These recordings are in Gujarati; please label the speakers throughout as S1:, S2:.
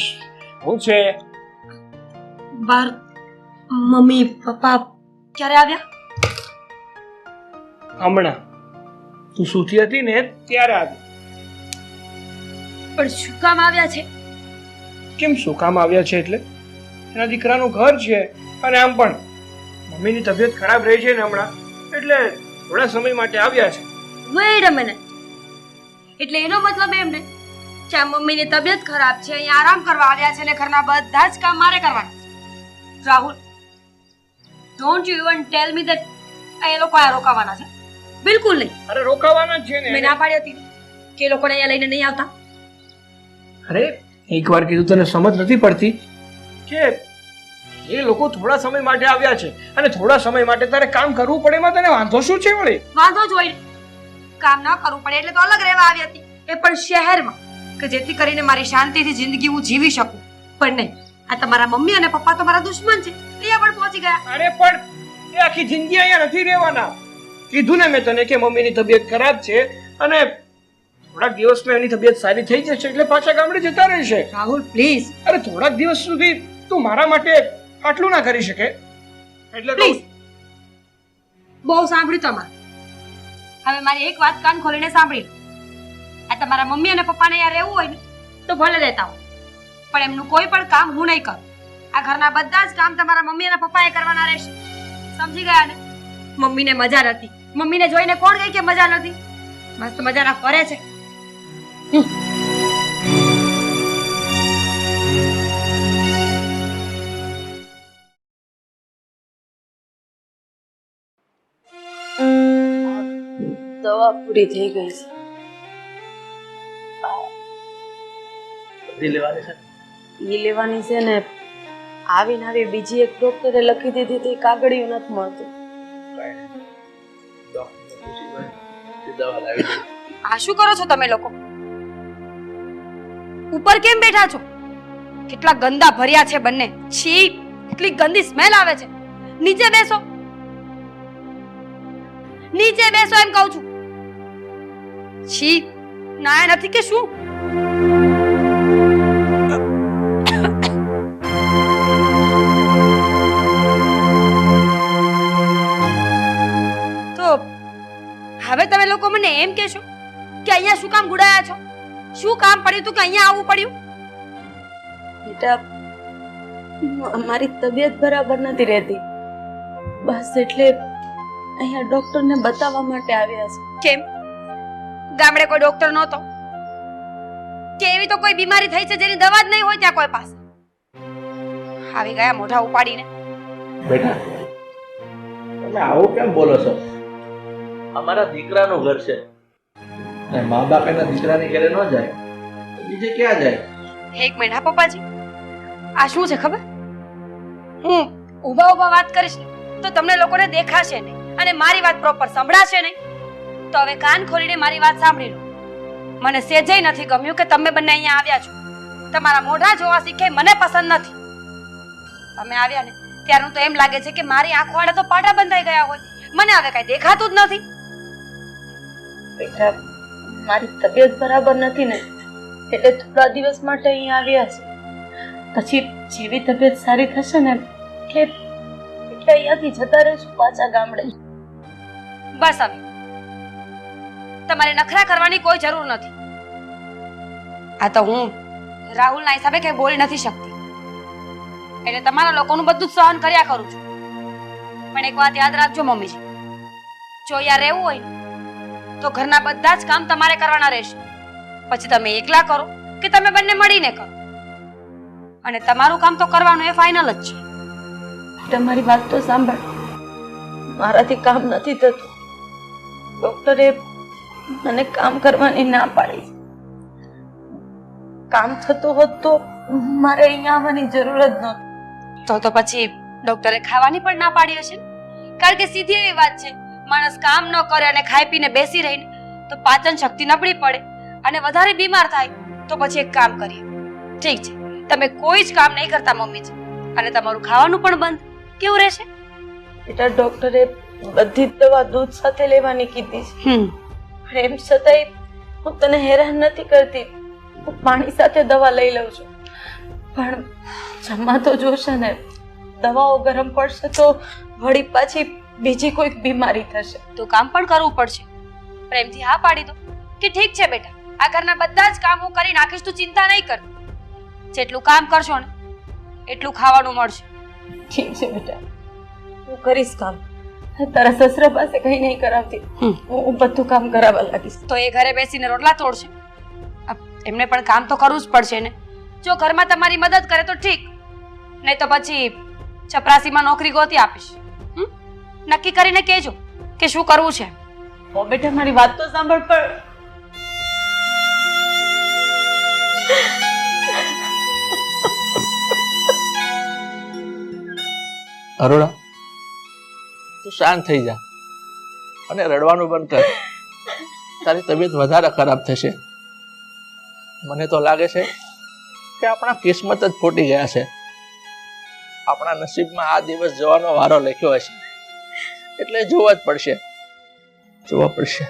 S1: શું છે?
S2: બાર મમ્મી પપ્પા ક્યારે આવ્યા?
S1: હમણાં તું સૂતી હતી ને ત્યારે આવી.
S2: પણ શું કામ આવ્યા છે?
S1: કેમ શું કામ આવ્યા છે? એટલે એના દીકરાનું ઘર છે અને આમ પણ મમ્મીની તબિયત ખરાબ રહી છે ને હમણાં, એટલે થોડા સમય માટે આવ્યા છે.
S2: વેઇટ અ મિનિટ, એટલે એનો મતલબ એમ ને કે આ મમ્મીની તબિયત ખરાબ છે, અહીંયા આરામ કરવા આવ્યા છે ને ઘરના બધા જ કામ મારે કરવાના. Rahul, don't you even tell me that એ લોકો આ રોકાવાના છે. બિલકુલ નહીં.
S1: અરે રોકાવાના જ છે ને.
S2: મેં ના પાડી હતી કે એ લોકોને અહીંયા લઈને નહીં આવતા.
S1: અરે એકવાર કીધું તને સમજ નથી પડતી કે એ લોકો થોડા સમય માટે આવ્યા છે અને થોડા સમય માટે તારે કામ કરવું પડે, એમાં તને વાંધો શું છે? વળી
S2: વાંધો જ હોય, કામ ન કરવું પડે એટલે તો અલગ રહેવા આવી હતી, એ પણ શહેરમાં, કે જેથી કરીને મારી શાંતિથી જિંદગી હું જીવી શકું. પણ નહીં, આ તમારા મમ્મી અને પપ્પા તો મારા દુશ્મન છે, અહીંયા પણ પહોંચી ગયા.
S1: અરે પણ એ આખી જિંદગી અહીંયા નથી રહેવાના. કીધું ને મેં તને કે મમ્મીની તબિયત ખરાબ છે અને થોડાક દિવસમાં એની તબિયત સારી થઈ જશે એટલે પાછા ગામડે જતા રહેશે.
S2: રાહુલ પ્લીઝ,
S1: અરે થોડાક દિવસ સુધી તું મારા માટે આટલું ના કરી શકે? એટલે
S2: પ્લીઝ, બહુ સાંભળ્યું તમારે. હવે મારી એક વાત કાન ખોલીને સાંભળી લો. આ તમારા મમ્મી અને પપ્પાને અહીંયા રહેવું હોય ને તો ભલે રહેતા હોય, પણ એમનું કોઈ પણ કામ હું નહીં કરું. આ ઘરના બધા જ કામ તમારા મમ્મી અને પપ્પાએ કરવાના રહેશે. સમજી ગયા ને? મમ્મીને મજા નથી, મમ્મીને જોઈને કોણ કહે કે મજા નથી? મસ્ત મજાના ફરે છે.
S3: દવા પૂરી થઈ ગઈ છે. લેવાની છે ને, આવી બીજી એક ડોક્ટરે લખી દીધી હતી, કાગળિયું નથી મળતું.
S2: આ શું કરો છો તમે લોકો? ઉપર કેમ બેઠા છો? કેટલા ગંદા ભર્યા છે બંને. છી, કેટલી ગંદી સ્મેલ આવે છે. નીચે બેસો, નીચે બેસો એમ કહું છું. છી, નાયા નથી કે શું? તો હવે તમે લોકો મને એમ કહેશો કે અહીંયા શું કામ ગુડાયા છો? શું કામ પડ્યું તું કે અહીંયા આવવું પડ્યું?
S3: બેટા, મારી તબિયત બરાબર નથી રહેતી, બસ એટલે અહીંયા ડોક્ટરને બતાવવા માટે આવ્યા છે.
S2: કેમ? ગામડે કોઈ ડોક્ટર નહોતો કે એવી તો કોઈ બીમારી થઈ છે જેની દવા જ નહીં હોય ત્યાં કોઈ પાસે? આવી ગયા મોઢા ઉપાડીને.
S4: બેટા, તમે આવું કેમ બોલો છો? અમારા દીકરાનું ઘર છે અને મા બાપ એના દીકરાની ઘરે ન જાય તો બીજે ક્યાં જાય?
S2: એક મિનિટ હા પપ્પાજી, આ શું છે ખબર? હું ઊભા ઊભા વાત કરીશ ને તો તમને લોકોને દેખાશે નહીં અને મારી વાત પ્રોપર સંભળાશે નહીં. તો હવે કાન ખોલીને મારી વાત સાંભળી લો. મને સેજેય નથી ગમ્યું કે તમે બંને અહીંયા આવ્યા છો. તમારા મોઢા જોવા શીખે મને પસંદ નથી. તમે આવ્યા ને ત્યારનું તો એમ લાગે છે કે મારી આંખો આડે તો પાટા બંધાઈ ગયા હોય. મને હવે કઈ દેખાતું જ નથી.
S3: બેટા, મારી તબિયત બરાબર નથી ને એટલે થોડા દિવસ માટે અહીંયા આવ્યા છે. પછી જેવી તબિયત સારી થશે ને એટલે અહીંયાથી જતા રહીશું પાછા ગામડે.
S2: બસ હવે તમારે નખરા કરવાની કોઈ જરૂર નથી. આ તો હું રાહુલના હિસાબે કઈ બોલી નથી શકતી એટલે તમારા લોકોનું બધું જ સહન કર્યા કરું છું. પણ એક વાત યાદ રાખજો મમ્મીજી, જો અહીંયા રહેવું હોય તો ઘરના બધા જ કામ તમારે કરવાના રહેશે. પછી તમે એકલા કરો કે તમે બંને મળીને કરો, અને તમારું કામ તો કરવાનું એ ફાઇનલ જ છે.
S3: તમારી વાત તો સાંભળ, મારાથી કામ નથી થતું. ડોક્ટરે મને કામ કરવાની ના પાડી. કામ થતું હોત તો મારે અહીંયા આવવાની જરૂર જ નહોતી.
S2: તો પછી ડોક્ટરે ખાવાની પણ ના પાડી હશે ને? કારણ કે સીધી એવી વાત છે, માણસ કામ ન કરે અને ખાઈ પીને બેસી રહીને તો પાચન શક્તિ નબળી પડે અને વધારે બીમાર થાય. તો પછી એક કામ કરીએ, ઠીક છે તમે કોઈ જ કામ નહીં કરતા મમ્મીજી, અને તમારું ખાવાનું પણ બંધ. કેવું રહેશે?
S3: બેટા, ડોક્ટરે બધી જ દવા દૂધ સાથે લેવાની કીધી છે. પણ એમ છતાંય હું તને હેરાન નથી કરતી. હું પાણી સાથે દવા લઈ લઉં છું. પણ જમવા તો જોશે ને. દવાઓ ગરમ પડશે તો વળી પાછી બીજી કોઈક બીમારી થશે.
S2: તો કામ પણ કરવું પડશે. પ્રેમથી હા પાડી દો કે ઠીક છે બેટા, આ ઘરના બધા જ કામ હું કરી નાખીશ, તું ચિંતા નહીં કર. જેટલું કામ કરશો ને એટલું ખાવાનું મળશે.
S3: ઠીક છે બેટા, હું કરીશ કામ. તારા સસરા પાસે કઈ નહીં કરાવતી, હું બધું કામ કરાવવા લાગીશ.
S2: તો એ ઘરે બેસીને રોટલા તોડશે? એમને પણ કામ તો કરવું જ પડશે ને. જો ઘરમાં તમારી મદદ કરે તો ઠીક, નહીં તો પછી ચપરાસીમાં નોકરી ગોતી આપીશ. નક્કી કરીને કહેજો કે શું કરવું છે.
S3: ઓ બેટા, મારી વાત તો સાંભળ. પણ
S4: અરુણા, તું શાંત થઈ જા અને રડવાનું બંધ કર. તારી તબિયત વધારે ખરાબ થશે. મને તો લાગે છે કે આપણા કિસ્મત જ ફૂટી ગયા છે. આપણા નસીબમાં આ દિવસ જવાનો વારો લખ્યો હશે, એટલે જોવા જ પડશે. જોવા પડશે.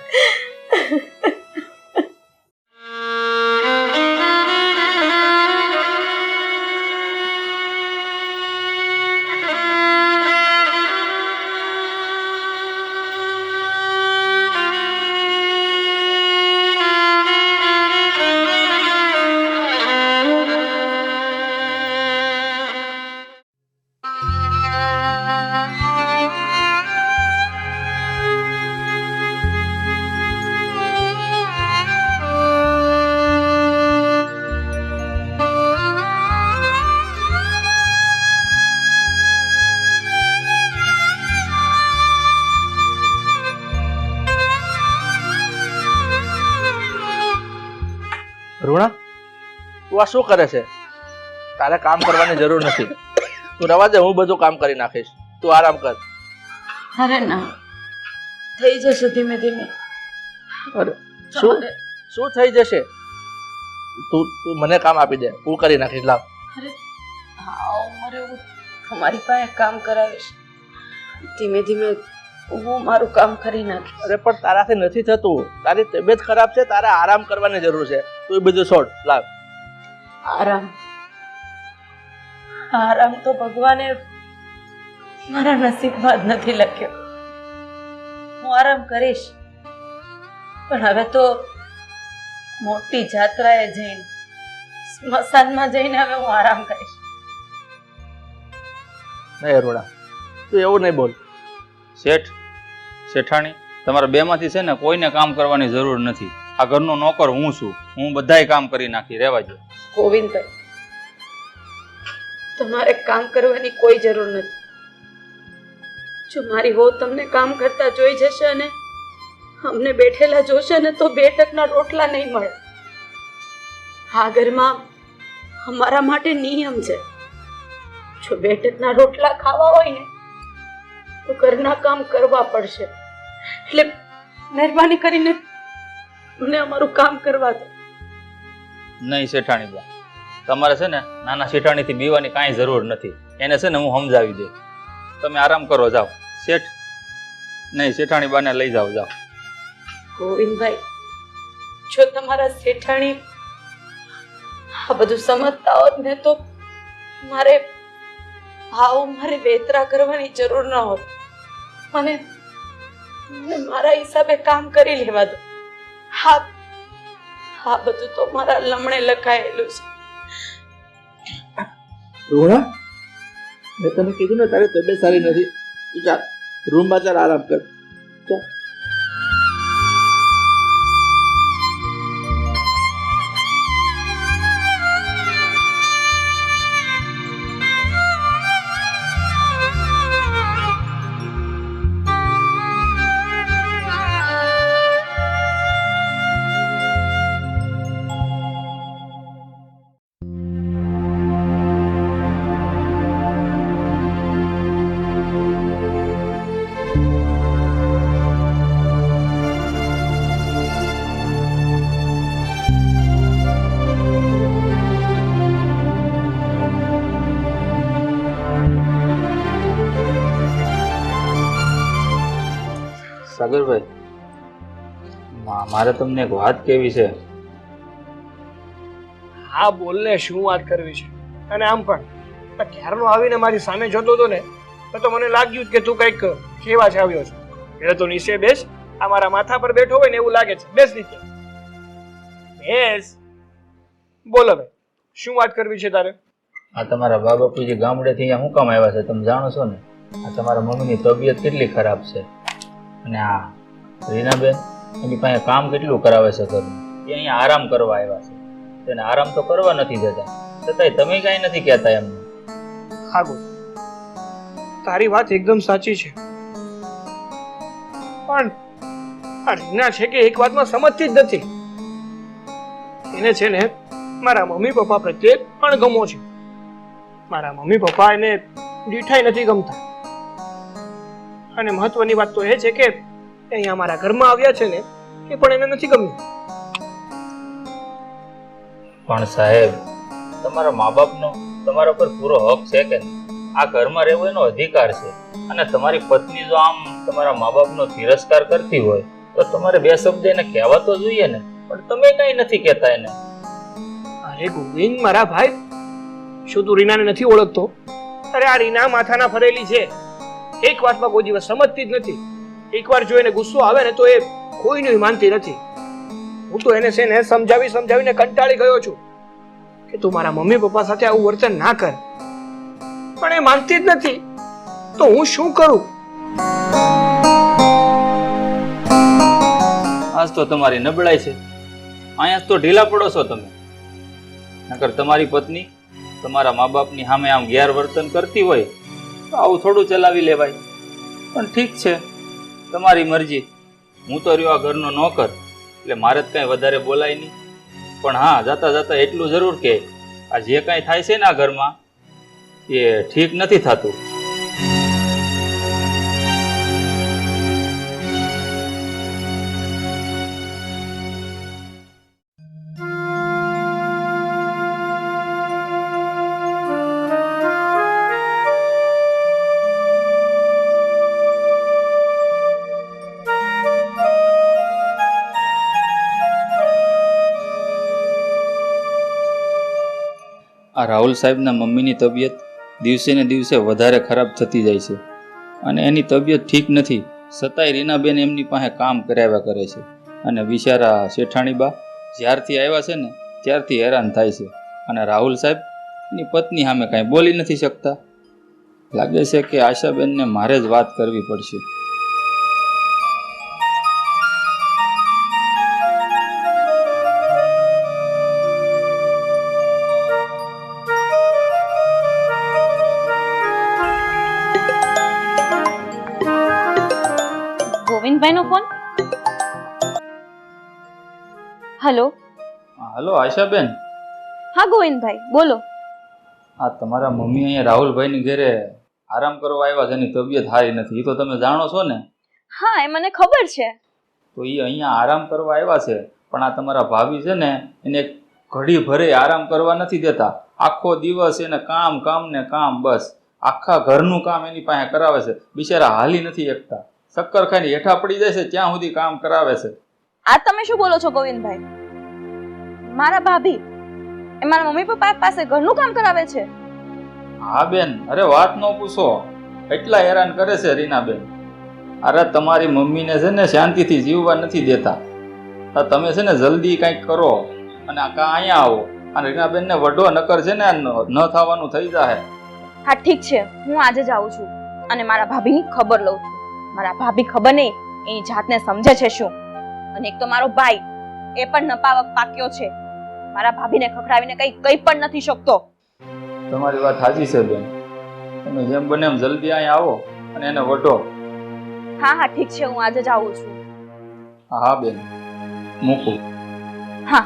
S4: રૂણા, તું આ શું કરે છે? તારે કામ કરવાની જરૂર નથી. તું રવા દે, હું બધું કામ કરી નાખીશ. તું આરામ કર.
S3: અરે ના, થઈ જશે ધીમે ધીમે.
S4: અરે શું શું થઈ જશે? તું તું મને કામ આપી દે, હું કરી નાખીશ. લાવ.
S3: અરે હા, ઉંમરે હું તમારી પાસે કામ કરાવીશ. ધીમે ધીમે હું મારું કામ કરી નાખીશ.
S4: અરે પણ તારાથી નથી થતું. તારી તબિયત ખરાબ છે, તારે આરામ કરવાની જરૂર છે. તું એ બધું છોડ. લાવ.
S3: આરામ આરામ તો ભગવાને મારા નસીબમાં જ નથી લખ્યો. હું આરામ કરીશ, પણ હવે તો મોટી જાત્રાએ જઈને, સ્મશાનમાં જઈને હવે હું આરામ કરીશ.
S4: નહીં અરુણા, તું એવું નહીં બોલ.
S5: શેઠ, શેઠાણી, તમારા બેમાંથી છે ને કોઈને કામ કરવાની જરૂર નથી. આ ઘરનો નોકર હું છું. હું બધાય કામ કરી નાખી. રહેવા દો.
S3: ગોવિંદભાઈ, તમારે કામ કરવાની કોઈ જરૂર નથી. જો મારી વહુ તમને કામ કરતા જોઈ જશે અને અમને બેઠેલા જોશે ને તો 2 ટકના રોટલા નહીં મળે. આ ઘરમાં અમારા માટે નિયમ છે, જો 2 ટકના રોટલા ખાવા હોય ને તો ઘરના કામ કરવા પડશે. એટલે મહેરબાની કરીને મને અમારું કામ કરવા દો.
S5: નહીં શેઠાણી બા, તમારે છે ને નાના શેઠાણીથી બીવાની કાંઈ જરૂર નથી. એને છે ને હું સમજાવી દે. તમે આરામ કરો, જાઓ. શેઠ, નહીં શેઠાણી બાને લઈ જાઓ. જાઓ.
S3: ગોવિંદભાઈ, જો તમારા શેઠાણી આ બધું સમજતા હોત ને તો મારે વેતરા કરવાની જરૂર ન હોત. મને મારા હિસાબે કામ કરી લેવા દો. હા બધું તો મારા લમણે લખાયેલું છે.
S4: રૂણા, મેં તને કીધું ને તારી તબિયત સારી નથી. તું ચાલ રૂમમાં, ચાલ આરામ કર. ચાલ.
S5: સાગરભાઈ, મારે તમને એક વાત કહેવી છે.
S1: હા બોલ ને, શું વાત કરવી છે? અને આમ પણ આ ક્યારનો આવીને મારી સામે જોતો હતો ને તો મને લાગ્યું જ કે તું કંઈક કહેવા જ આવ્યો છે. એટલે તો નીચે બેસ. આ મારા માથા પર બેઠો હોય ને એવું લાગે છે. બેસ નીચે બેસ. બોલ હવે શું વાત કરવી છે તારે?
S5: આ તમારા બા બાપુજી ગામડેથી અહીંયા શું કામ આવ્યા છે તમે જાણો છો ને? આ તમારા મમ્મીની તબિયત કેટલી ખરાબ છે અને આ રીનાબેન એની પાસે કામ કેટલું કરાવે છે ઘરનું. એ અહીંયા આરામ કરવા આવ્યા છે. તેને આરામ તો કરવા નથી દેતા, છતાંય તમે કાંઈ નથી કહેતા એમને.
S1: હા ગો, તારી વાત એકદમ સાચી છે, પણ આ રીના છે કે એક વાતમાં સમજતી જ નથી. એને છે ને મારા મમ્મી પપ્પા પ્રત્યે અણગમો છે. મારા મમ્મી પપ્પા એને દીઠાઈ નથી ગમતા. અને મહત્વની વાત તો એ છે કે અહીંયા મારા ઘરમાં આવ્યા છે ને એ પણ એને નથી ગમ્યું.
S5: પણ સાહેબ, તમારા મા બાપનો તમારા પર પૂરો હક છે કે નહીં? આ ઘરમાં રહેવો એનો અધિકાર છે. અને તમારી પત્ની જો આમ તમારા મા બાપનો તિરસ્કાર કરતી હોય તો તમારે બે શબ્દ એને કહેવા તો જોઈએ ને, પણ તમે કઈ નથી કહેતા એને.
S1: અરે ગોવિંદ મારા ભાઈ, શું તું રીનાને નથી ઓળખતો? અરે આ રીના માથાના ફરેલી છે. એક વાતમાં કોઈ દિવસ સમજતી જ નથી. એકવાર જો એને ગુસ્સો આવે ને તો એ કોઈનું માનતી નથી. હું તો એને છે ને સમજાવીને કંટાળી ગયો છું કે તું મારા મમ્મી પપ્પા સાથે આવું વર્તન ના કર, પણ એ માનતી જ નથી. તો હું શું કરું?
S5: આજ તો તમારી નબળાઈ છે, અહીંયા તો ઢીલા પડો છો તમે. નકર તમારી પત્ની તમારા મા બાપની સામે આમ ગેરવર્તન કરતી હોય તો આવું થોડું ચલાવી લેવાય. પણ ઠીક છે, તમારી મરજી. હું તો રહ્યો આ ઘરનો નોકર, એટલે મારે જ કાંઈ વધારે બોલાય નહીં. પણ હા, જાતા જાતા એટલું જરૂર કે આ જે કાંઈ થાય છે ને આ ઘરમાં એ ઠીક નથી થતું. આ રાહુલ સાહેબના મમ્મીની તબિયત દિવસે ને દિવસે વધારે ખરાબ થતી જાય છે અને એની તબિયત ઠીક નથી, છતાંય રીનાબેન એમની પાસે કામ કરાવ્યા કરે છે. અને બિચારા શેઠાણીબા જ્યારથી આવ્યા છે ને ત્યારથી હેરાન થાય છે. અને રાહુલ સાહેબ એની પત્ની સામે કાંઈ બોલી નથી શકતા. લાગે છે કે આશાબેનને મારે જ વાત કરવી પડશે.
S3: ગોવિંદભાઈનો ફોન. હેલો.
S5: હલો આશાબેન.
S3: હા ગોવિંદભાઈ બોલો.
S5: આ તમારા મમ્મી અહીંયા રાહુલભાઈની ઘરે આરામ કરવા આવ્યા છે, એની તબિયત સારી નથી, એ તો તમે જાણો છો ને?
S3: હા એ મને ખબર છે.
S5: તો એ અહીંયા આરામ કરવા આવ્યા છે, પણ આ તમારા ભાભી છે ને એને ઘડી ભરે આરામ કરવા નથી દેતા. આખો દિવસ એને કામ કામ ને કામ, બસ આખા ઘરનું કામ એની પાસે કરાવે છે. બિચારા હાલી નથી એકતા, શક્કર ખાઈને હેઠા પડી જાય છે ત્યાં સુધી કામ કરાવે છે.
S3: આ તમે શું બોલો છો ગોવિંદભાઈ? મારા ભાભી એ મારા મમ્મી પપ્પા પાસે ઘરનું કામ કરાવે છે?
S5: હા બેન, અરે વાત ન પૂછો, એટલા હેરાન કરે છે રીનાબેન. અરે તમારી મમ્મીને છે ને શાંતિથી જીવવા નથી દેતા. તમે છે ને જલ્દી કંઈક કરો અને અહીંયા આવો. અને રીનાબેનને વઢો, નકર છે ને ન થવાનું થઈ જાય.
S3: હા ઠીક છે, હું આજે જ આવું છું અને મારા ભાભીની ખબર લઉં છું. મારા ભાભી ખબર નહીં એની જાતને સમજે છે શું. અને એક તો મારો ભાઈ એ પણ નપાવક પાક્યો છે, મારા ભાભીને ખખડાવીને કઈ પણ નથી શકતો.
S5: તમારી વાત સાચી છે બેન, તમે જેમ બને એમ જલ્દી અહીંયા આવો અને એને વઢો.
S3: હા હા ઠીક છે, હું આજે જ આવું છું.
S5: હા બેન, મૂકું.
S3: હા.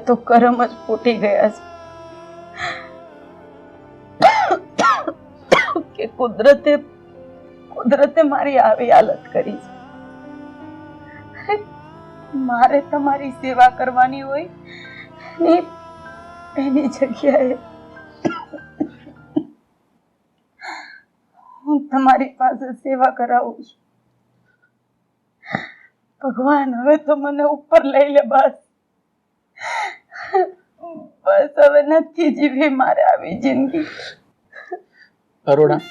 S3: તો કરમ જ ફૂટી ગયા છે કે કુદરતે મારી આવી હાલત કરી છે. મારે તમારી સેવા કરવાની હોય ને એની જગ્યાએ હું તમારી પાસે સેવા કરાવું છું. ભગવાન હવે તો મને ઉપર લઈ લે. બસ હવે નથી જીવી મારે આવી જિંદગી.
S4: અરુણા,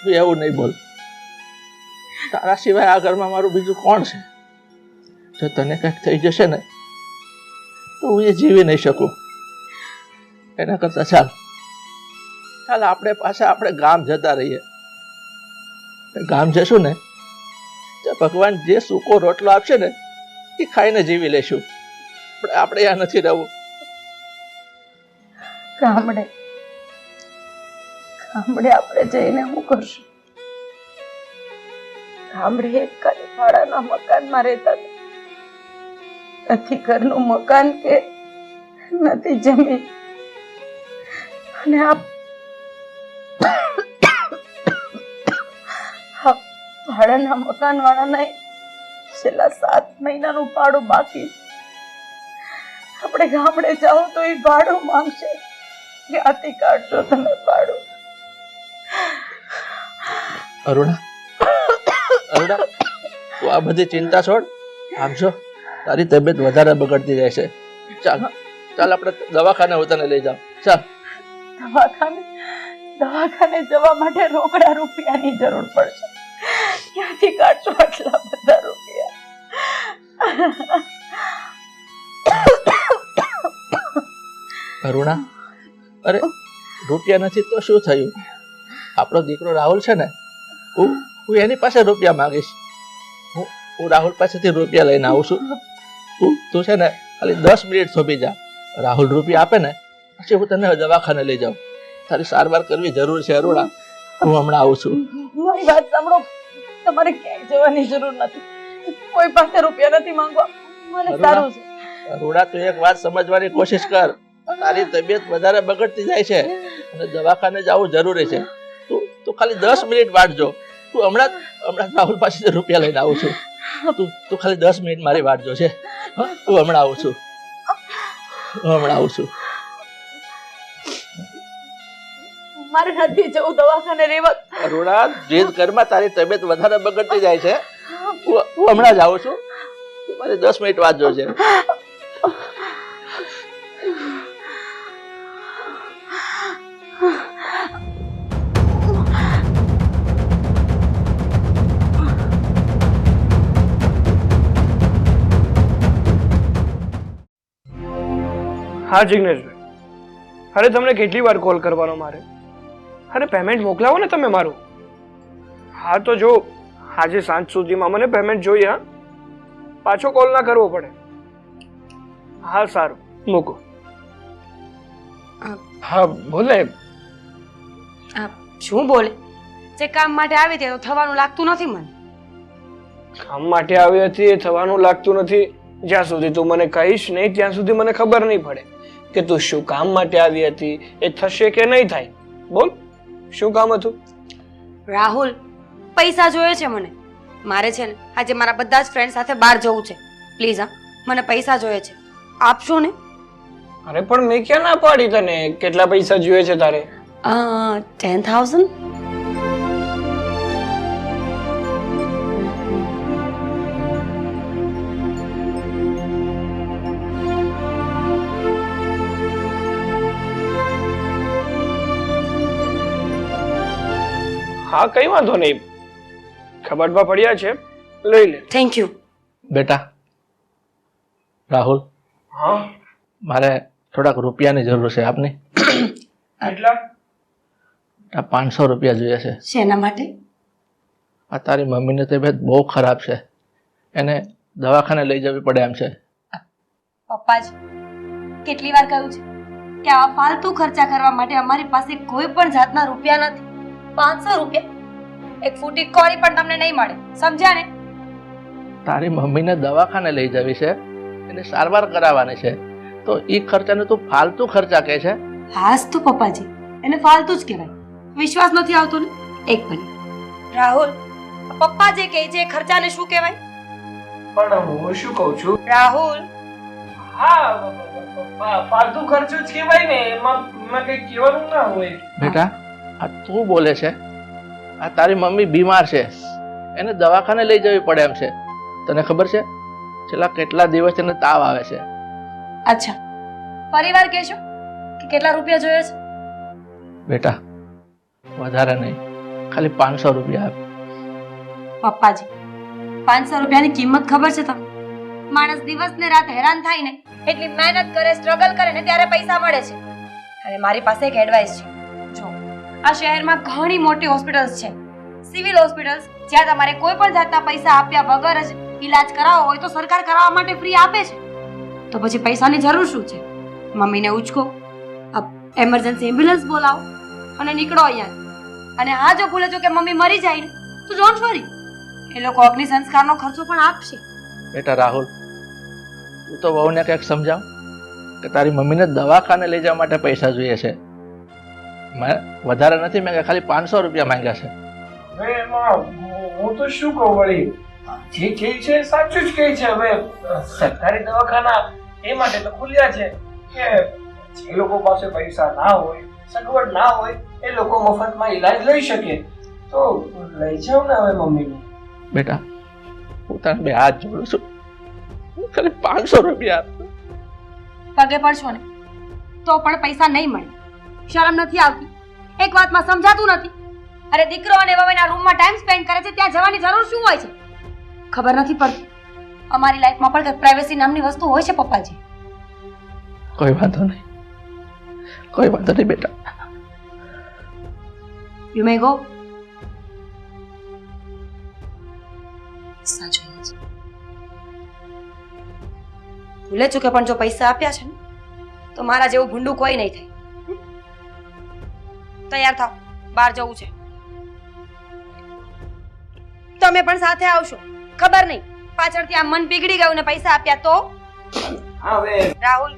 S4: તું એવું નહીં બોલ. તારા સિવાય આ ઘરમાં મારું બીજું કોણ છે? જો તને કંઈક થઈ જશે ને તો હું એ જીવી નહીં શકું. એના કરતા ચાલ આપણે પાછા આપણે ગામ જતા રહીએ. ગામ જશું ને તો ભગવાન જે સૂકો રોટલો આપશે ને એ ખાઈને જીવી લેશું. પણ આપણે ત્યાં નથી રહેવું.
S3: ગામડે આપણે જઈને શું કરશું? ગામડે એક ભાડાના મકાનમાં રહેતા હતા. નથી ઘરનું મકાન કે નથી જમીન. અને આ ભાડાના મકાન વાળાના છેલ્લા 7 મહિનાનું ભાડું બાકી. આપણે ગામડે જાઓ તો એ ભાડું માંગશે. ક્યાંથી કાઢશો તમે ભાડું?
S4: અરુણા, તું આ બધી ચિંતા છોડ. આમ છો, તારી તબિયત વધારે બગડતી જાય છે. ચાલ આપણે દવાખાને હું તને લઈ જાઉં. ચાલ.
S3: દવાખાને જવા માટે રોકડા રૂપિયાની જરૂર પડશે. ક્યાંથી કાઢશો આટલા બધા રૂપિયા?
S4: અરુણા, અરે રૂપિયા નથી તો શું થયું? આપણો દીકરો રાહુલ છે ને, હું એની પાસે રૂપિયા માંગીશ. હું રાહુલ પાસેથી રૂપિયા લઈને આવું છું. તું છે ને ખાલી 10 મિનિટ થોભી જા. રાહુલ રૂપિયા આપે ને પછી હું તને દવાખાને લઈ જાઉં. તારી સારવાર કરવી જરૂર છે અરુણા. હું હમણાં આવું છું.
S3: મારી વાત સાંભળો. તમારે ક્યાંય જવાની જરૂર નથી. કોઈ પાસે રૂપિયા નથી માંગવા. મને સારું છે.
S4: અરુણા, તું એક વાત સમજવાની કોશિશ કર. તારી તબિયત વધારે બગડતી જાય છે અને દવાખાને જવું જરૂરી છે. તું ખાલી 10 મિનિટ વાટ જો. તું હમણાં રાહુલ પાસેથી રૂપિયા લઈને આવું છું. તું ખાલી 10 મિનિટ મારી વાટ જો છે. હું હમણાં આવું છું.
S3: મારે નથી જવું દવાખાને રહેવા.
S4: અરુણા, જીદ કરમાં. તારી તબિયત વધારે બગડતી જાય છે. હું હમણાં જ આવું છું. મારે 10 મિનિટ વાટ જો છે.
S1: હા જિગ્નેશભાઈ, અરે તમને કેટલી વાર કોલ કરવાનો મારે? અરે પેમેન્ટ મોકલાવો ને તમે મારું. હા તો જો આજે સાંજ સુધીમાં મને પેમેન્ટ જોઈએ. હા, પાછો કોલ ના કરવો પડે. હા સારું, મૂકો. હા બોલે.
S2: શું બોલે? જે કામ માટે આવી તે તો થવાનું લાગતું નથી મને.
S1: કામ માટે આવી હતી એ થવાનું લાગતું નથી. જ્યાં સુધી તું મને કહીશ નહીં ત્યાં સુધી મને ખબર નહીં પડે કે તું શું કામ માટે આવી હતી, એ થશે કે નહીં થાય. બોલ, શું કામ હતું?
S2: રાહુલ, પૈસા જોઈએ છે મને. મારે છે ને આજે મારા બધા જ ફ્રેન્ડ સાથે બહાર જવું છે. પ્લીઝ હા, મને પૈસા જોઈએ છે. આપશો ને?
S1: અરે પણ મેં ક્યાં ના પાડી તને? કેટલા પૈસા જોઈએ છે તારે?
S2: 10,000.
S1: હા કઈ વાંધો નહીં, કબાટમાં પડ્યા છે, લઈ લે.
S2: Thank you.
S4: બેટા રાહુલ,
S1: હા
S4: મારે થોડાક રૂપિયાની જરૂર છે. આપની
S1: એટલા
S4: 500 રૂપિયા જોઈએ છે.
S2: શેના માટે?
S4: આ તારી મમ્મીની તબિયત બહુ ખરાબ છે, એને દવાખાને લઈ જવી પડે એમ છે.
S2: પપ્પાજી, કેટલી વાર કહ્યું છે કે આવા ફાલતુ ખર્ચા કરવા માટે અમારી પાસે કોઈ પણ જાતના રૂપિયા નથી. 500 રૂપિયા એક ફૂટી કોળી પણ તમને નહીં મળે, સમજ્યા ને?
S4: તારી મમ્મીને દવાખાને લઈ જવી છે એને સારવાર કરાવવાની છે, તો એ ખર્ચાને તું ફાલતુ ખર્ચા કહે છે?
S2: હાસ તો પપ્પાજી, એને ફાલતુ જ કહેવાય. વિશ્વાસ નથી આવતો ને? એક મિનિટ રાહુલ, પપ્પા જે કહે છે એ ખર્ચાને શું કહેવાય?
S1: પણ હું શું કહું છું,
S2: રાહુલ,
S1: હા ફાલતુ ખર્ચો જ કહેવાય ને, એમાં કઈ કહેવાનું ના હોય.
S4: બેટા, આ તું બોલે છે? આ તારી મમ્મી બીમાર છે, એને દવાખાને લઈ જવી પડે એમ છે. તને ખબર છે છેલ્લા કેટલા દિવસ એને તાવ આવે છે?
S2: અચ્છા, ફરીવાર કહેશો કે કેટલા રૂપિયા જોઈએ છે?
S4: બેટા, વધારે નહીં, ખાલી 500 રૂપિયા આપ.
S2: પપ્પાજી, 500 રૂપિયાની કિંમત ખબર છે તમને? માણસ દિવસ ને રાત હેરાન થાય ને, એટલી મહેનત કરે, સ્ટ્રગલ કરે ને ત્યારે પૈસા મળે છે. અને મારી પાસે એક એડવાઇસ છે. જો, આ શહેરમાં ઘણી મોટી હોસ્પિટલ્સ છે, સિવિલ હોસ્પિટલ્સ, જ્યાં તમારે કોઈ પણ જાતના પૈસા આપ્યા વગર જ ઈલાજ કરાવવો હોય તો સરકાર કરાવવા માટે ફ્રી આપે છે. તો પછી પૈસાની જરૂર શું છે? મમ્મીને ઉચકો, એમરજન્સી એમ્બ્યુલન્સ બોલાવો અને નીકળો અહીંયા. અને હા, જો ભૂલે જો કે મમ્મી મરી જાય ને, તો ડોન્ટ વરી, એ લોકો અગ્નિ સંસ્કારનો ખર્ચો પણ આપશે.
S4: બેટા રાહુલ, તું તો વહુને કંઈક સમજાવ કે તારી મમ્મીને દવાખાને લઈ જવા માટે પૈસા જોઈએ છે. મેં વધારે નથી માંગ્યા, ખાલી 500 રૂપિયા માંગ્યા છે.
S1: હવે એમાં હું તો શું કહું વળી, જે કહે છે સાચું જ કહે છે. હવે સરકારી દવાખાના એ માટે તો ખુલ્યા છે કે જે લોકો પાસે પૈસા ના હોય, સગવડ ના હોય, એ લોકો મફતમાં ઈલાજ લઈ શકે. તો લઈ જાવ ને હવે મમ્મીને.
S4: બેટા, હું તને 2 હાથ જોડું છું, ખાલી 500 રૂપિયા આપ.
S2: પગે પડશો ને તો પણ પૈસા નહીં મળે. શરમ નથી આવતી? એક વાતમાં સમજાતું નથી? અરે દીકરો અને વહુના રૂમમાં ટાઈમ સ્પેન્ડ કરે છે, ત્યાં જવાની જરૂર શું હોય છે? ખબર નથી પડતી? અમારી લાઈફમાં પણ કંઈક પ્રાઇવસી નામની વસ્તુ હોય છે પપ્પાજી.
S4: કોઈ વાંધો નહીં, કોઈ વાંધો નહીં બેટા.
S2: You may go. સાચું છે. ભૂલે ચૂકે પણ જો પૈસા આપ્યા છે ને, તો મારા જેવું ભૂંડું કોઈ નહીં થાય. તૈયાર થાવ, બહાર જવું છે. તમે પણ સાથે આવશો. ખબર નહીં પાછળથી આ મન પીગળી ગયું ને પૈસા આપ્યા તો?
S1: હવે
S2: રાહુલ,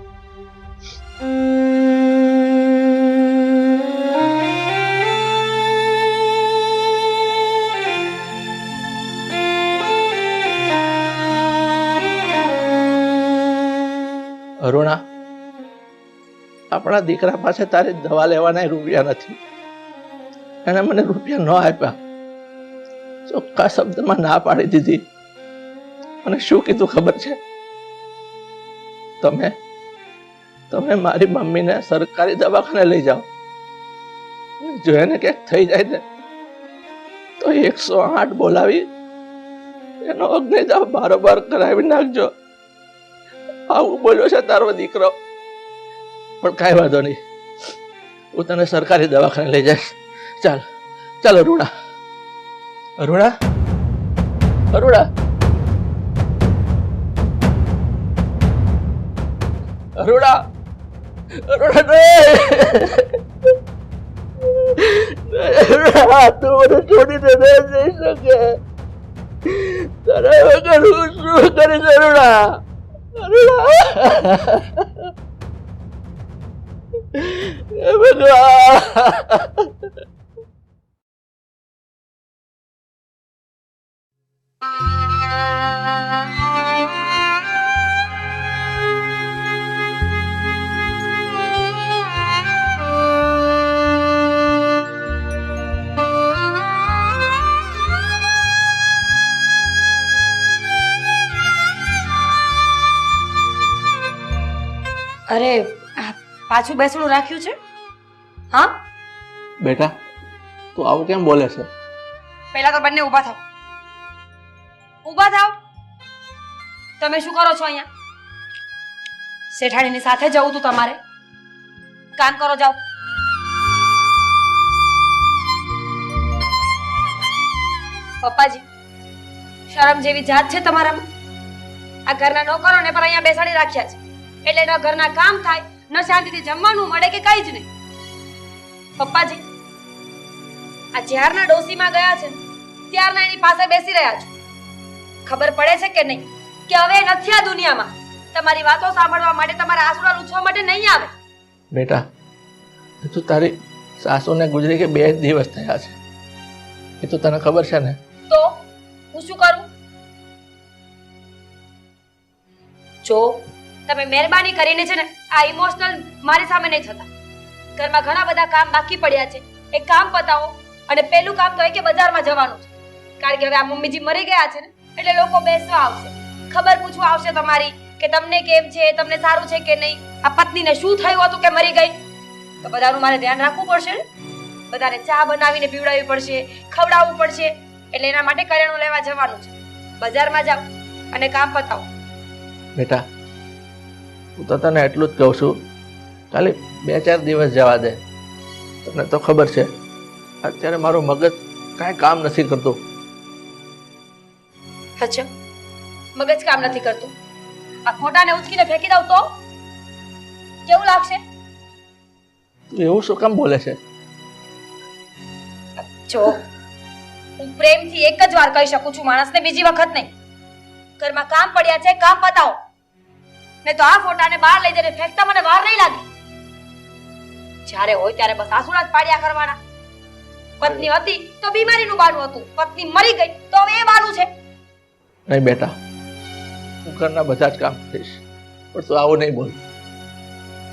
S4: અરુણા, આપણા દીકરા પાસે તારી દવા લેવાના રૂપિયા નથી. એને મને રૂપિયા ન આપ્યા, ચોખ્ખા શબ્દમાં ના પાડી દીધી. અને શું કીધું ખબર છે? તમે મારી મમ્મીને સરકારી દવાખાને લઈ જાઓ, જો એને ક્યાંક થઈ જાય ને તો 108 બોલાવી એનો અગ્નિદાહ બારોબાર કરાવી નાખજો. આવું બોલ્યો છે તારો દીકરો. પણ કાંઈ વાંધો નહીં, હું તને સરકારી દવાખાને લઈ જઈશ. ચાલ ચાલ અરુણા, અરુણા, અરુણા, અરુણા, અરુણા, તું મને છોડીને ન જઈ શકે. તારા વગર હું શું કરીશ અરુણા?
S2: અરે પાછું બેસણું રાખ્યું છે? હા
S4: બેટા, તું આવું કેમ બોલે છે?
S2: પહેલા તો બંને ઊભા થાવ. ઊભા થાવ. તમે શું કરો છો અહીંયા? શેઠાણીની સાથે જવું તું તમારે. કામ કરો, જાઓ. પપ્પાજી, શરમ જેવી જાત છે તમારામાં? આ ઘરના નોકરોને પણ અહીંયા બેસાડી રાખ્યા છે, એટલે ન ઘરના કામ થાય, ન શાંતિથી જમવાનું મળે કે કઈ જ નહીં. પપ્પાજી, આ જ્યારના ડોસીમાં ગયા છે ત્યારના એની પાસે બેસી રહ્યા છો. ખબર પડે છે કે નહીં કે હવે નથી આ દુનિયામાં? તમારી વાતો સાંભળવા માટે, તમારા આંસુડા લૂછવા માટે નહીં આવે.
S4: બેટા તું તારી સાસુને ગુજરી કે 2 દિવસ થયા છે, એ તો તને ખબર છે ને.
S2: તો હું શું કરું? જો તમે મહેરબાની કરીને છે ને આ ઇમોશનલ મારી સામે નહીં થતા. ઘરમાં ઘણા બધા કામ બાકી પડ્યા છે, એ કામ પતાવો. અને પહેલું કામ તો એ કે બજારમાં જવાનું છે, કારણ કે હવે આ મમ્મીજી મરી ગયા છે ને, એટલે લોકો બેસવા આવશે, ખબર પૂછવા આવશે તમારી કે તમને કેમ છે, તમને સારું છે કે નહીં, આ પત્નીને શું થયું હતું કે મરી ગઈ. તો બધાનું મારે ધ્યાન રાખવું પડશે ને, બધાને ચા બનાવીને પીવડાવવી પડશે, ખવડાવવું પડશે. એટલે એના માટે કરિયાણું લેવા જવાનું છે. બજારમાં જાઓ અને કામ પતાવો.
S4: બેટા હું તો તને એટલું જ કહું છું, ખાલી 2-4 દિવસ જવા દે. તને તો ખબર છે અત્યારે મારું મગજ કાંઈ કામ નથી કરતું.
S2: અચ્છા, મગજ કામ નથી કરતું? આ ફોટાને ઉચકીને ફેંકી દઉં તો કેવું લાગશે?
S4: તું એવું શું કામ બોલે છે?
S2: જો હું પ્રેમથી એક જ વાર કહી શકું છું માણસને, બીજી વખત નહીં. ઘરમાં કામ પડ્યા છે, કામ પતાવો. નહીં તો આ ફોટાને બહાર લઈ જઈને ફેંકતા મને વાર નહીં લાગે. જ્યારે હોય ત્યારે બસ આંસુડા જ પાડ્યા કરવાના. પત્ની હતી તો બીમારીનું બહાનું હતું, પત્ની મરી ગઈ તો હવે એ બહાનું છે.
S4: નહીં બેટા, હું ઘરના બધા જ કામ કરીશ, પણ તું આવું નહીં બોલ,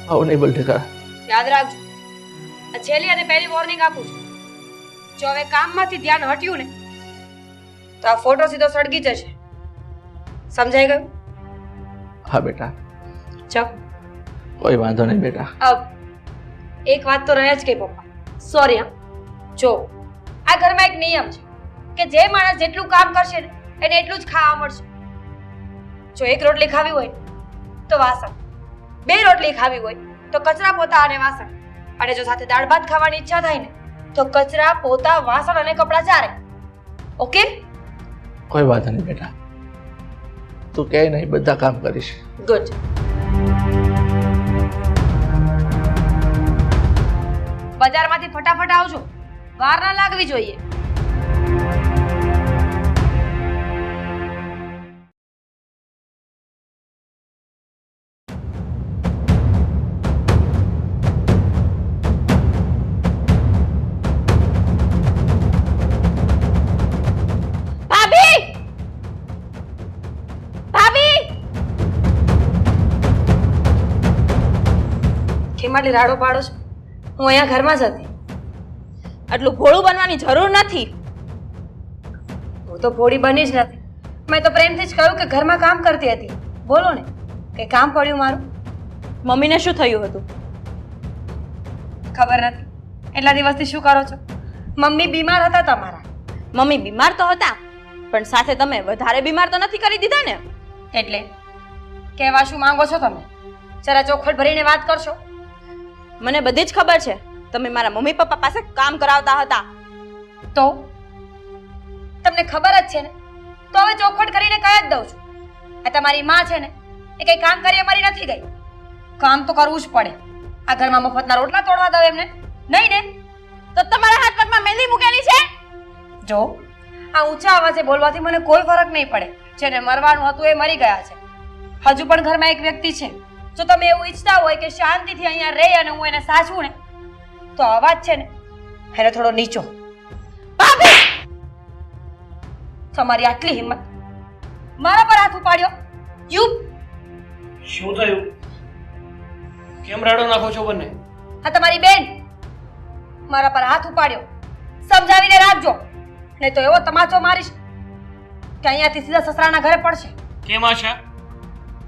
S4: આવું નહીં બોલ ઠીક.
S2: યાદ રાખજો, આ છેલ્લી અને પહેલી વોર્નિંગ આપું છું. જો હવે કામમાંથી ધ્યાન હટ્યું ને તો આ ફોટો સીધો સળગી જશે. સમજાઈ ગયું?
S4: હા બેટા,
S2: ચાલ.
S4: કોઈ વાંધો નહીં બેટા.
S2: એક વાત તો રહે જ કે પપ્પા, સોરી હા. જો આ ઘરમાં એક નિયમ છે કે જે માણસ જેટલું કામ કરશે ને એને એટલું જ ખાવા મળશે. જો 1 રોટલી ખાવી હોય તો વાસણ, 2 રોટલી ખાવી હોય તો કચરા પોતા અને વાસણ, અને જો સાથે દાળ ભાત ખાવાની ઈચ્છા થાય ને તો કચરા પોતા વાસણ અને કપડાં ચારે. ઓકે?
S4: કોઈ વાંધો નહીં બેટા, તું કહે નહીં બધા કામ કરીશ.
S2: ગુડ. બજારમાંથી ફટાફટ આવજો, વાર ના લાગવી જોઈએ. ભાભી! ભાભી! કેમ આટલી રાડો પાડો છો? હું અહીંયા ઘરમાં જ હતી.
S3: આટલું ભોળું બનવાની જરૂર નથી.
S2: હું તો ભોળી બની જ નથી. મેં તો પ્રેમથી જ કહ્યું કે ઘરમાં કામ કરતી હતી. બોલો ને, કે કામ પડ્યું મારું?
S3: મમ્મીને શું થયું હતું?
S2: ખબર નથી. એટલા દિવસથી શું કરો છો? મમ્મી બીમાર હતા તમારા.
S3: મમ્મી બીમાર તો હતા, પણ સાથે તમે વધારે બીમાર તો નથી કરી દીધા ને.
S2: એટલે કહેવા શું માંગો છો તમે? જરા ચોખવટ ભરીને વાત કરશો.
S3: મને બધી જ ખબર છે, તમે મારા મમ્મી પપ્પા પાસે કામ કરાવતા હતા.
S2: તો તમને ખબર જ છે ને, તો હવે ચોખવટ કરીને કહી જ દઉં છું. આ તમારી માં છે ને, એ કઈ કામ કરી અમારી નથી ગઈ. કામ તો કરવું જ પડે. આ ઘરમાં મફતના રોટલા તોડવા દો એમને? નહીં ને?
S3: તો તમારા હાથ પગમાં મહેંદી મૂકેલી છે?
S2: જો આ ઊંચા અવાજે બોલવાથી મને કોઈ ફરક નહીં પડે. જેને મરવાનું હતું એ મરી ગયા છે. હજુ પણ ઘરમાં એક વ્યક્તિ છે. જો તમે એવું ઈચ્છતા હોય કે શાંતિથી અહીંયા રહે અને હું એને સાચવું ને, તો અવાજ છે ને એને થોડો નીચો. ભાભી! તમારી આટલી હિંમત મારા પર હાથ ઉપાડ્યો? યુ
S1: શું થયું? કેમ રાડો નાખો છો બંને?
S2: આ તમારી બેન મારા પર હાથ ઉપાડ્યો. સમજાવીને રાખજો, નહીં તો એવો તમાચો મારીશ કે અહીંયાથી સીધા સસરાના ઘરે પડશે.
S1: કેમ આશા?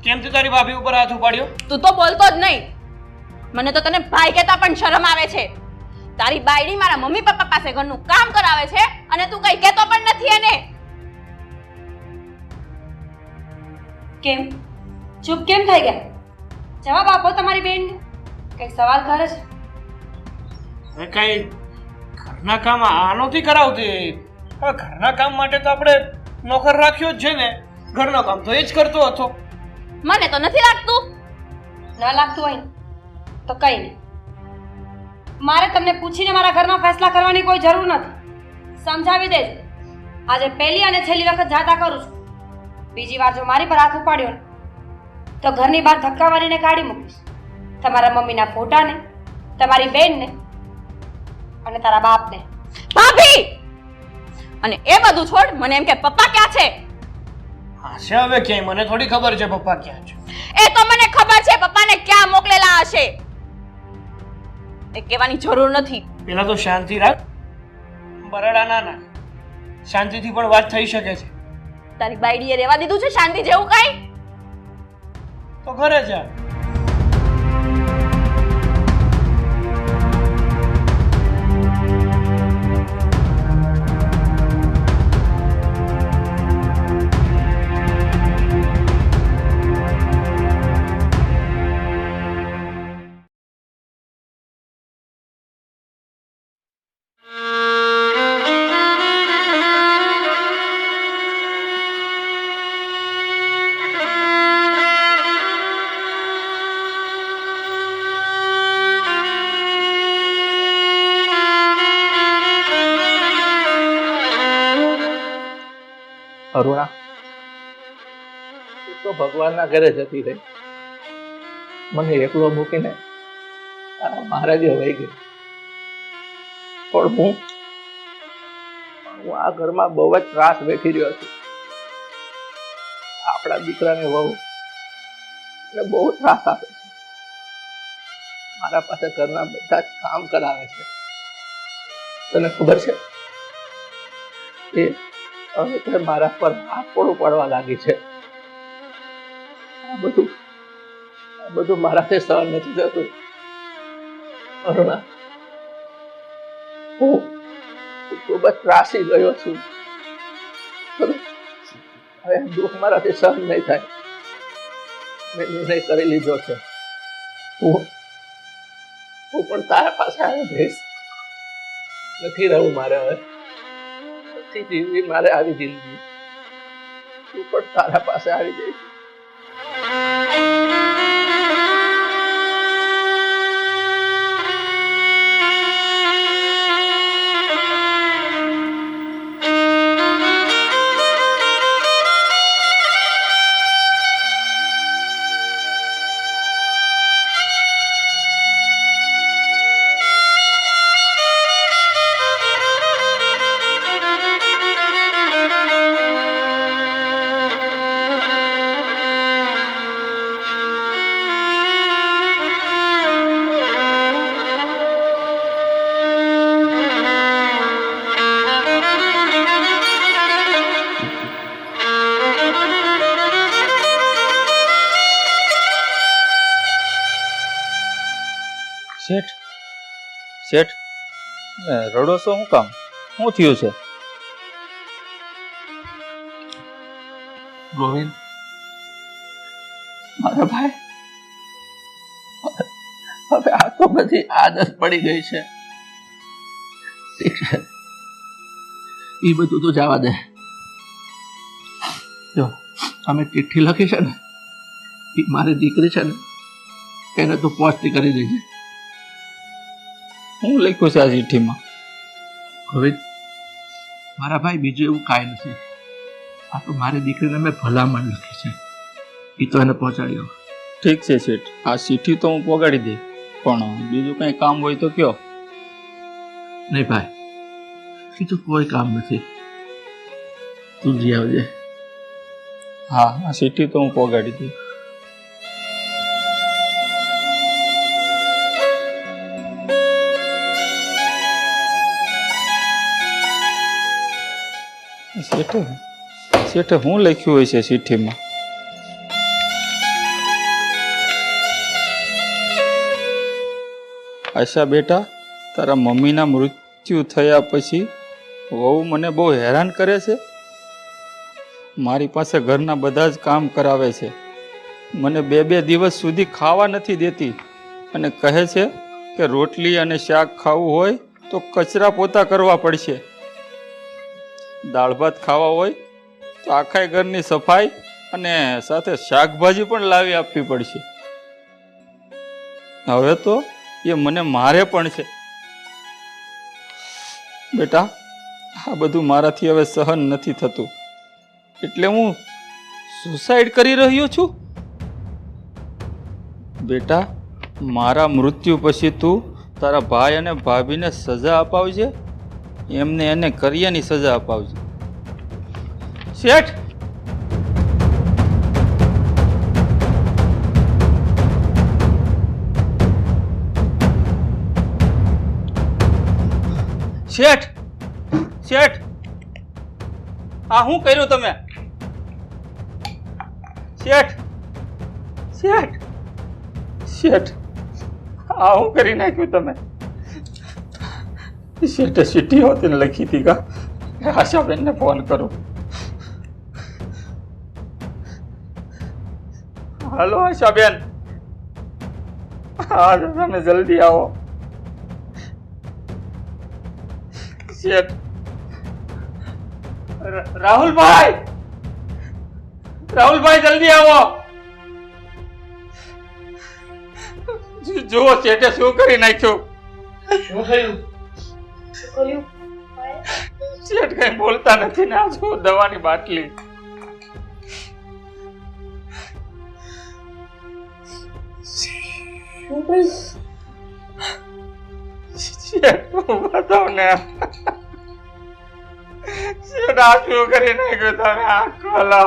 S1: કેમ તે તારી ભાભી ઉપર હાથ ઉપાડ્યો?
S3: તું તો બોલતો જ નહીં. મને તો તને ભાઈ કહેતા પણ શરમ આવે છે. તારી બાયડી મારા મમ્મી પપ્પા પાસે ઘરનું કામ કરાવે છે અને તું કઈ કહેતો પણ નથી એને.
S2: કેમ ચૂપ કેમ થઈ ગયા? જવાબ આપો તમારી બેનને. કઈ સવાલ કરે છે?
S1: હવે કઈ ઘરના કામ આ નહોતી કરાવતી. હવે ઘરના કામ માટે તો આપણે નોકર રાખ્યો જ છે ને. ઘરનું કામ તો એ જ કરતો હતો.
S3: મને તો નથી લાગતું.
S2: ના લાગતું હોય ને તો કઈ નહીં. મારે તમને પૂછીને મારા ઘરના ફેસલા કરવાની કોઈ જરૂર નથી. સમજાવી દેજો. આજે પહેલી અને છેલ્લી વખત જાતા કરું છું. બીજી વાર જો મારી પર હાથ ઉપાડ્યો ને તો ઘરની બહાર ધક્કા મારીને કાઢી મૂકીશ. તમારા મમ્મીના ફોટાને, તમારી બેનને અને તારા બાપને.
S6: ભાભી! અને એ બધું છોડ, મને એમ કે પપ્પા ક્યાં છે?
S1: હા છે હવે ક્યાંય, મને થોડી ખબર છે પપ્પા ક્યાં છે.
S6: એ તો મને ખબર છે પપ્પાને ક્યાં મોકલેલા હશે. એ કહેવાની જરૂર નથી.
S1: પેલા તો શાંતિ રાખ, બરાડા ના નાખ. શાંતિથી પણ વાત થઈ શકે છે.
S6: તારી બાયડીએ રહેવા દીધું છે શાંતિ જેવું કઈ?
S1: તો ઘરે જા.
S4: અરુણા, તું તો ભગવાનના ઘરે જતી રહી, મને એકલો મૂકીને તારા મહારાજે વહી ગઈ. પણ હું આ ઘરમાં બહુ જ ત્રાસ વેઠી રહ્યો છું. આપણા દીકરાને વહુ એને બહુ ત્રાસ આપે છે. મારા પાસે ઘરના બધા જ કામ કરાવે છે. તને ખબર છે એ હવે તે મારા પર હાથ પોળું પડવા લાગી છે. આ બધું મારાથી સહન નથી થતું. અરુણા, હું ખૂબ જ ત્રાસી ગયો છું. હવે દુઃખ મારાથી સહન નહીં થાય. મેં નિર્ણય કરી લીધો છે. હું પણ તારા પાસે આવી જઈશ. નથી રહું મારે હવે. નથી જીવવી મારે આવી જિંદગી. તું પણ તારા પાસે આવી જઈશ.
S5: શેઠ, શેઠ, રડો છો શું કામ? શું થયું છે?
S4: ગોવિંદ, મારા ભાઈ, હવે આ તો બધી આદત પડી ગઈ છે. ઠીક છે, એ બધું તો જવા દે. જો અમે ચિઠ્ઠી લખી છે ને, એ મારી દીકરી છે ને, એને તું પહોંચતી કરી દેજે.
S5: હું લખ્યું છે આ ચિઠ્ઠીમાં?
S4: હવે મારા ભાઈ, બીજું એવું કાંઈ નથી. આ તો મારી દીકરીને મેં ભલામણ લખી છે, એ તો એને પહોંચાડ્યો.
S5: ઠીક છે શેઠ, આ ચિઠ્ઠી તો હું પહોંચાડી દઈ, પણ બીજું કંઈ કામ હોય તો કયો.
S4: નહીં ભાઈ, બીજું કોઈ કામ નથી. તું જી આવજે.
S5: હા, આ ચિઠ્ઠી તો હું પહોંચાડી દઈ. શેઠે હું લખ્યું હોય છે ચિઠ્ઠીમાં? આશા બેટા, તારા મમ્મીના મૃત્યુ થયા પછી વહુ મને બહુ હેરાન કરે છે. મારી પાસે ઘરના બધા જ કામ કરાવે છે. મને 2 દિવસ સુધી ખાવા નથી દેતી અને કહે છે કે રોટલી અને શાક ખાવું હોય તો કચરા પોતા કરવા પડશે. દાળ ભાત ખાવા હોય તો આખા ઘરની સફાઈ અને સાથે શાકભાજી પણ લાવી આપવી પડશે. હવે તો એ મને મારે પણ છે. બેટા, આ બધું મારાથી હવે સહન નથી થતું, એટલે હું સુસાઇડ કરી રહ્યો છું. બેટા મારા મૃત્યુ પછી તું તારા ભાઈ અને ભાભીને સજા અપાવજે, એમને એને કર્યાની સજા અપાવજે. શેઠ, શેઠ, શેઠ, આ શું કર્યું તમે? શેઠ, શેઠ, શેઠ, આ શું કરી નાખ્યું તમે? શેઠે ચીઠી હોતી લખી હતી કા આશાબેનને ફોન કરું. હાલો આશાબેન, હા તમે જલ્દી આવો. શેઠ, રાહુલભાઈ, રાહુલભાઈ જલ્દી આવો. જુઓ શેઠે શું કરી નાખ્યું.
S1: શું થયું?
S5: શેઠ કઈ બોલતા નથી ને આ જુઓ દવાની બાટલી. શેઠ હું બતાવ ને. શેઠ આ શું કરી નાખ્યું તમે? આ ખોલો.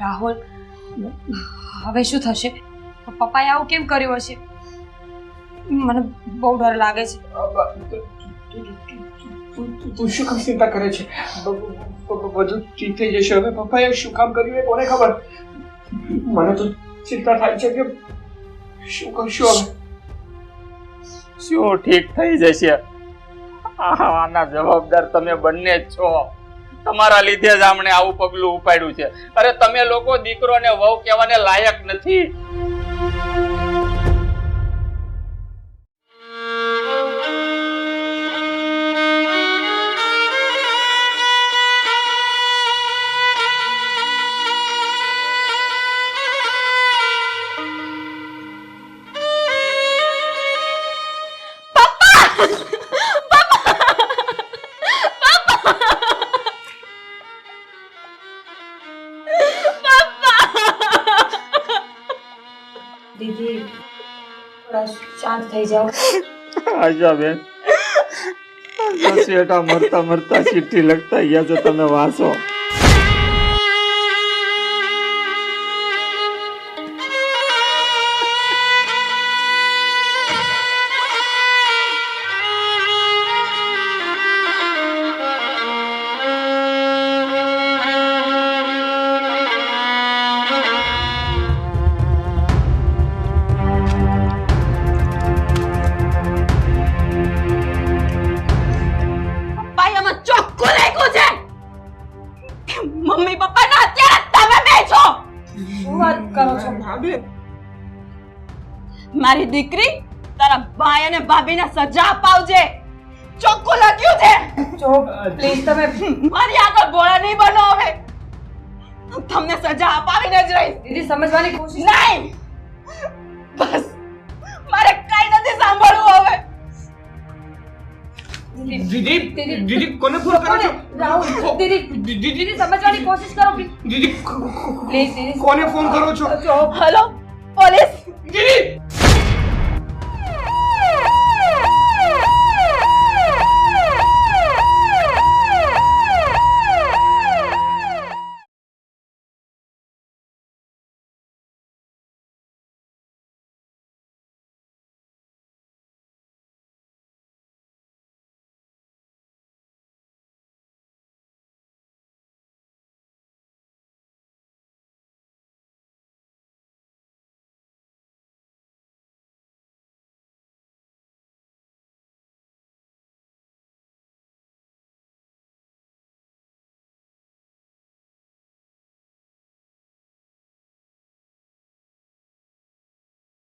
S2: રાહુલ, હવે શું થશે? પપ્પાએ આવું કેમ કર્યું હશે? મને બહુ ડર લાગે છે.
S1: તું શું કામ ચિંતા કરે છે? બધું ઠીક થઈ જશે. હવે પપ્પાએ શું કામ કર્યું એ કોને ખબર? મને તો ચિંતા થાય છે કે શું કરશું હવે.
S5: શું ઠીક થઈ જશે? આના જવાબદાર તમે બંને જ છો. તમારા લીધે જ આમણે આવું પગલું ઉપાડ્યું છે. અરે તમે લોકો દીકરો ને વહુ કહેવાને લાયક નથી.
S2: દીદી, થોડા શાંત થઈ જાઓ.
S5: આશાબેન, શેઠા મરતા મરતા ચિઠ્ઠી લખતા ગયા છો, તમે વાંચો.
S6: મમ્મી પપ્પા ના અત્યારે તમે બે છો.
S2: શું વાત કરો છો?
S6: મારી દીકરી તારા ભાઈ અને ભાભીને સજા અપાવજે. ચોખ્ખું લખ્યું છે.
S2: જો પ્લીઝ તમે
S6: મારી આગળ ભોળા નહીં બનો. હવે તમને સજા અપાવીને જ રહીશ.
S2: દીદી સમજવાની કોશિશ.
S6: નહીં, બસ મારે કઈ નથી સાંભળવું હવે.
S1: દીદી કોને ફોન કરો છો?
S2: રાહુલ, દીદી સમજવાની કોશિશ કરો પ્લીઝ.
S1: દીદી
S2: પ્લીઝ દીદી
S1: કોને ફોન કરો છો?
S6: Hello police.
S1: દીદી